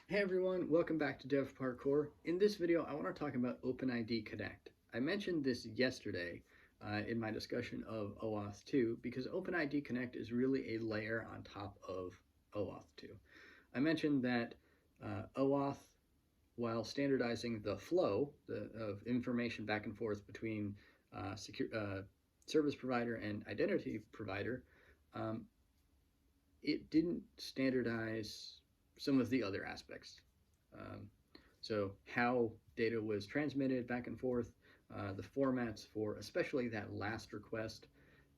Hey everyone, welcome back to Dev Parkour. In this video, I want to talk about OpenID Connect. I mentioned this yesterday in my discussion of OAuth 2 because OpenID Connect is really a layer on top of OAuth 2. I mentioned that OAuth, while standardizing the flow of information back and forth between service provider and identity provider, um, it didn't standardize some of the other aspects. Um, so how data was transmitted back and forth, the formats for especially that last request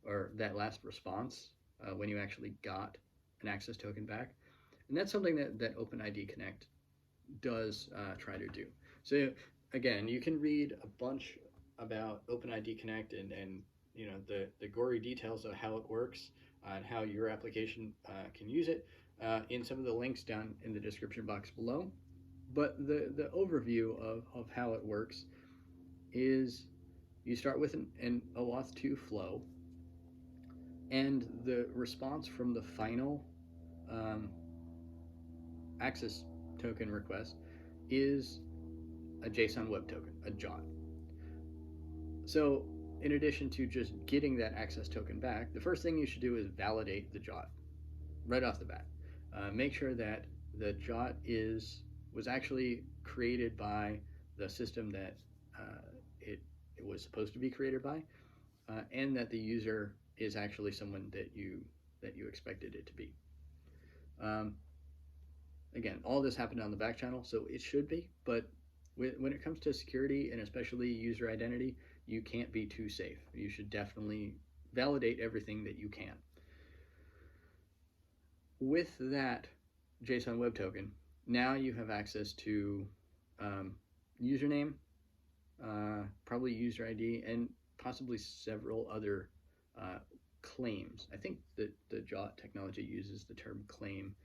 or that last response when you actually got an access token back. And that's something that OpenID Connect does try to do. So again, you can read a bunch about OpenID Connect and the gory details of how it works and how your application can use it in some of the links down in the description box below. But the overview of how it works is you start with an OAuth 2 flow, and the response from the final um, access token request is a JSON web token, a JOT. So in addition to just getting that access token back, the first thing you should do is validate the JOT right off the bat. Make sure that the JOT was actually created by the system that it was supposed to be created by, and that the user is actually someone that you expected it to be. Um, Again, all this happened on the back channel, so it should be, but when it comes to security and especially user identity, you can't be too safe. You should definitely validate everything that you can. With that JSON web token, now you have access to username, probably user ID, and possibly several other claims. I think that the JOT technology uses the term claim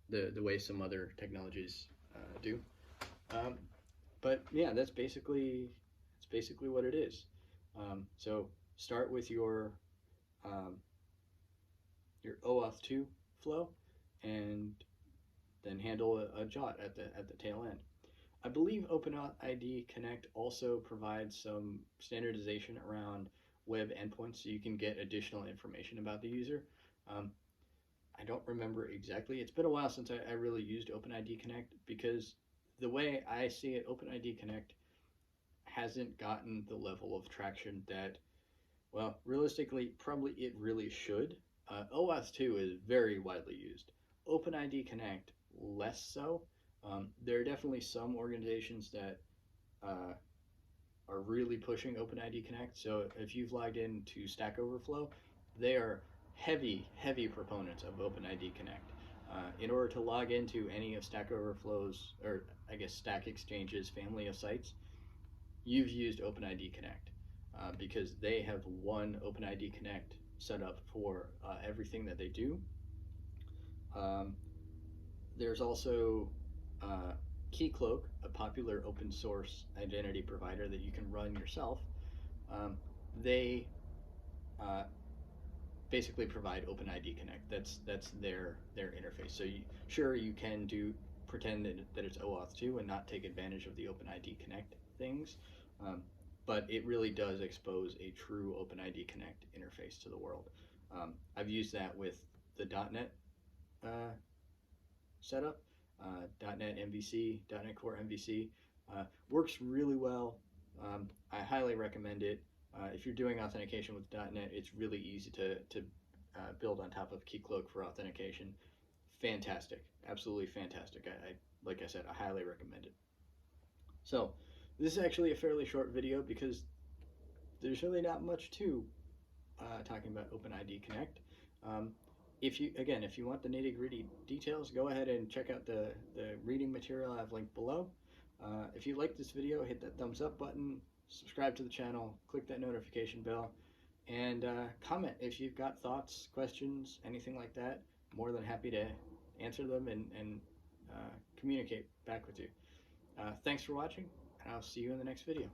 the way some other technologies do. But yeah, that's basically what it is. So start with your OAuth 2 flow, and then handle a JOT at the tail end. I believe OpenID Connect also provides some standardization around web endpoints, so you can get additional information about the user. I don't remember exactly. It's been a while since I really used OpenID Connect, because the way I see it, OpenID Connect hasn't gotten the level of traction that, well, realistically, probably it really should. OAuth 2 is very widely used. OpenID Connect, less so. There are definitely some organizations that are really pushing OpenID Connect. So if you've logged into Stack Overflow, they are heavy proponents of OpenID Connect. In order to log into any of Stack Overflow's, or I guess Stack Exchange's family of sites, you've used OpenID Connect because they have one OpenID Connect set up for everything that they do. There's also Keycloak, a popular open source identity provider that you can run yourself. They basically provide OpenID Connect. That's their interface. So you can pretend that it's OAuth 2 and not take advantage of the OpenID Connect things, but it really does expose a true OpenID Connect interface to the world. I've used that with the .NET setup, .NET MVC, .NET Core MVC. Works really well. I highly recommend it. If you're doing authentication with .NET, it's really easy to build on top of Keycloak for authentication. Fantastic, absolutely fantastic. Like I said, I highly recommend it. So this is actually a fairly short video because there's really not much to talking about OpenID Connect. If you want the nitty-gritty details, go ahead and check out the reading material I've linked below. If you like this video, hit that thumbs up button, subscribe to the channel, click that notification bell, and comment if you've got thoughts, questions, anything like that. More than happy to answer them and communicate back with you. Thanks for watching, and I'll see you in the next video.